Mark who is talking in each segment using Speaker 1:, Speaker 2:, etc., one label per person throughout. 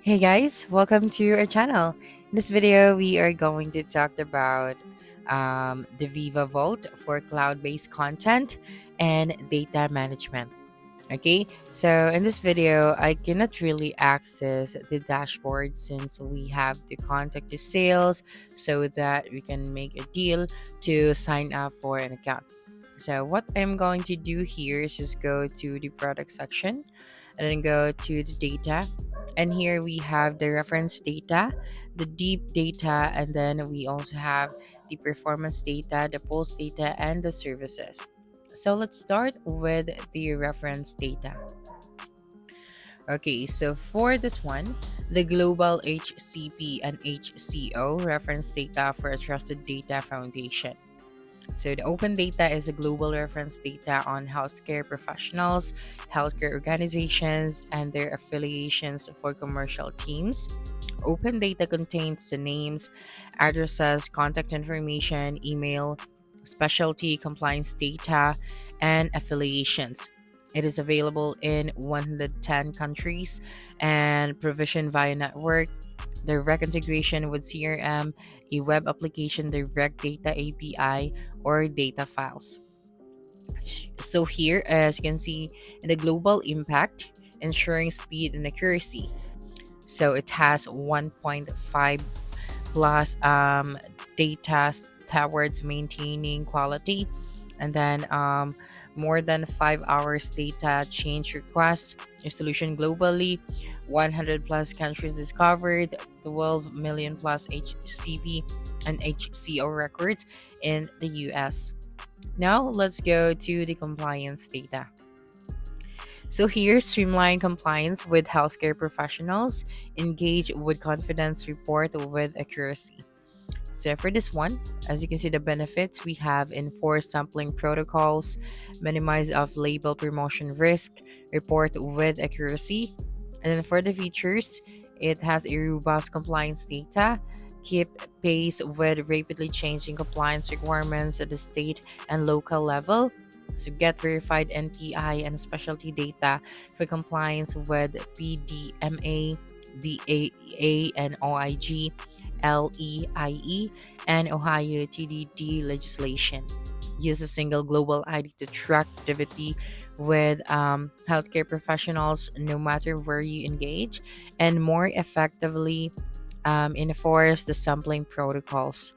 Speaker 1: Hey guys, welcome to our channel. In this video, we are going to talk about the Viva Vault for cloud-based content and data management. Okay, so in this video, I cannot really access the dashboard since we have to contact the sales so that we can make a deal to sign up for an account. So what I'm going to do here is just go to the product section and then go to the data. And here we have the reference data, the deep data, and then we also have the performance data, the pulse data, and the services. So let's start with the reference data. Okay, so for this one, the global HCP and HCO reference data for a trusted data foundation. So the open data is a global reference data on healthcare professionals, healthcare organizations, and their affiliations for commercial teams. Open data contains the names, addresses, contact information, email, specialty, compliance data, and affiliations. It is available in 110 countries and provisioned via network, direct integration with CRM, a web application, direct data API, or data files. So here, as you can see, in the global impact, ensuring speed and accuracy. So it has 1.5 plus data towards maintaining quality, and then more than 5 hours data change requests resolution globally, 100 plus countries discovered, 12 million plus HCP and HCO records in the US. Now let's go to the compliance data. So here, streamline compliance with healthcare professionals, engage with confidence, report with accuracy. So for this one, as you can see, the benefits we have enforced sampling protocols, minimize off-label promotion risk, report with accuracy. And then for the features, it has a robust compliance data, keep pace with rapidly changing compliance requirements at the state and local level. So get verified NPI and specialty data for compliance with PDMA, DAA, and OIG, LEIE, and Ohio TDD legislation. Use a single global ID to track activity with healthcare professionals no matter where you engage, and more effectively enforce the sampling protocols.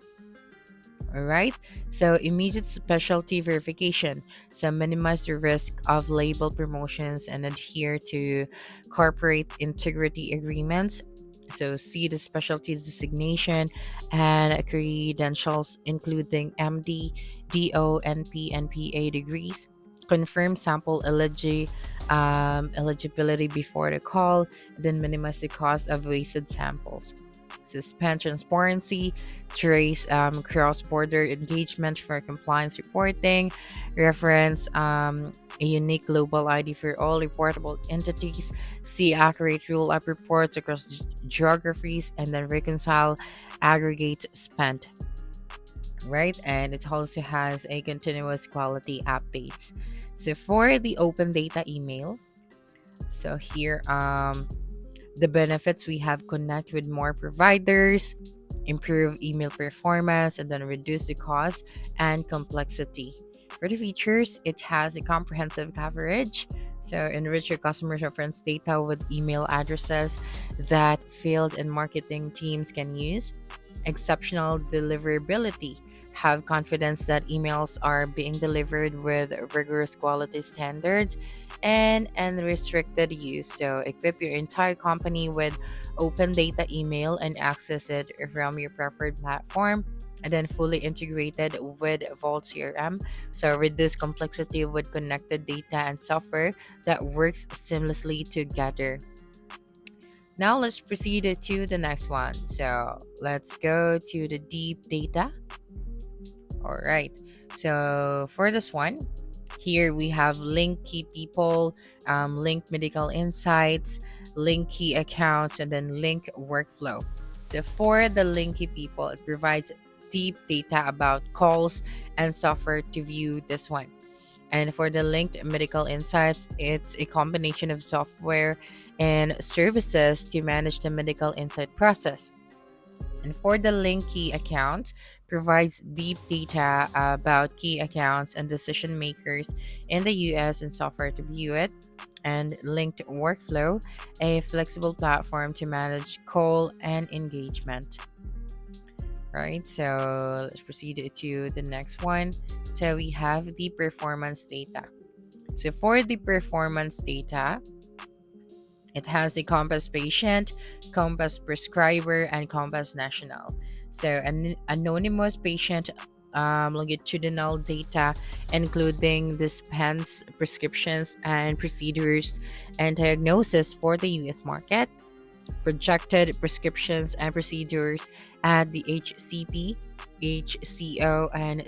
Speaker 1: All right. So immediate specialty verification. So minimize the risk of label promotions and adhere to corporate integrity agreements. So see the specialty designation and credentials, including MD, DO, NP, and PA degrees. Confirm sample eligibility before the call, then minimize the cost of wasted samples. Suspend transparency, trace cross-border engagement for compliance reporting, reference a unique global ID for all reportable entities, see accurate rule-up reports across geographies, and then reconcile aggregate spend. Right, and it also has a continuous quality updates. So for the open data email, so here the benefits we have: connect with more providers, improve email performance, and then reduce the cost and complexity. For the features, it has a comprehensive coverage. So enrich your customer reference data with email addresses that field and marketing teams can use. Exceptional deliverability. Have confidence that emails are being delivered with rigorous quality standards and unrestricted use. So equip your entire company with open data email and access it from your preferred platform. And then fully integrated with Vault CRM. So reduce complexity with connected data and software that works seamlessly together. Now let's proceed to the next one. So let's go to the deep data. All right. So for this one, here we have link key people, link medical insights, link key accounts, and then link workflow. So for the link key people, it provides deep data about calls and software to view this one. And for the linked medical insights, it's a combination of software and services to manage the medical insight process. And for the link key account, provides deep data about key accounts and decision makers in the US and software to view it. And linked workflow, a flexible platform to manage call and engagement. Right, so let's proceed to the next one. So we have the performance data. So for the performance data, it has a Compass patient, Compass prescriber, and Compass national. So an anonymous patient longitudinal data, including dispense prescriptions and procedures and diagnosis for the US market, projected prescriptions and procedures at the HCP, HCO, and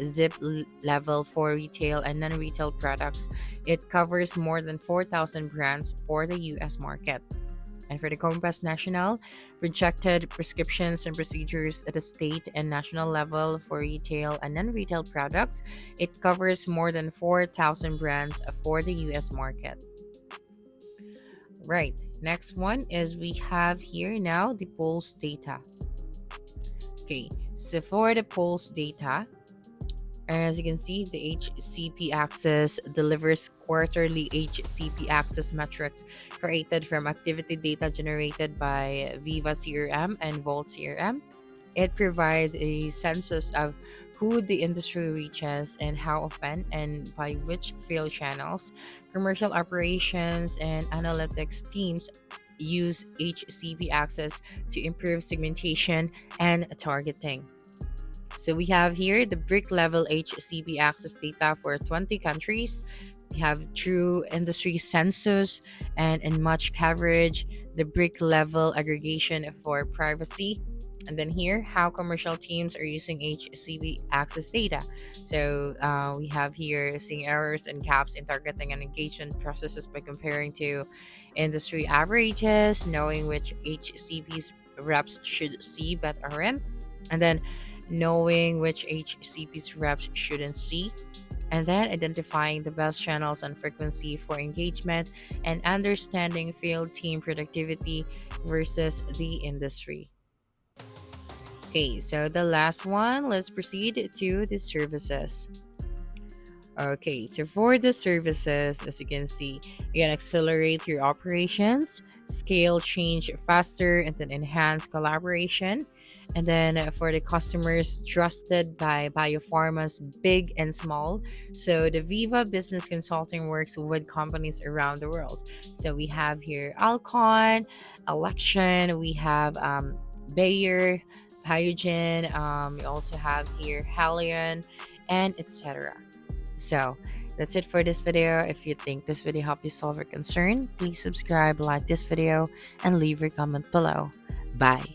Speaker 1: level for retail and non retail products. It covers more than 4,000 brands for the US market. And for the Compass National, projected prescriptions and procedures at the state and national level for retail and non retail products. It covers more than 4,000 brands for the US market. Right. Next one is we have here now the Pulse data. Okay. So for the Pulse data, as you can see, the HCP Access delivers quarterly HCP Access metrics created from activity data generated by Veeva CRM and Vault CRM. It provides a census of who the industry reaches and how often and by which field channels. Commercial operations and analytics teams use HCP Access to improve segmentation and targeting. So we have here the brick level HCP access data for 20 countries. We have true industry census and in much coverage, the brick level aggregation for privacy. And then here, how commercial teams are using HCP access data. So we have here seeing errors and gaps in targeting and engagement processes by comparing to industry averages, knowing which HCPs reps should see but aren't. And then knowing which HCP's reps shouldn't see, and then identifying the best channels and frequency for engagement and understanding field team productivity versus the industry. Okay, so the last one, let's proceed to the services. Okay, so for the services, as you can see, you can accelerate your operations, scale change faster, and then enhance collaboration. And then for the customers trusted by biopharmas, big and small. So the Viva Business Consulting works with companies around the world. So we have here Alcon, Election, we have Bayer, Biogen, we also have here Halion, and etc. So that's it for this video. If you think this video helped you solve your concern, please subscribe, like this video, and leave your comment below. Bye.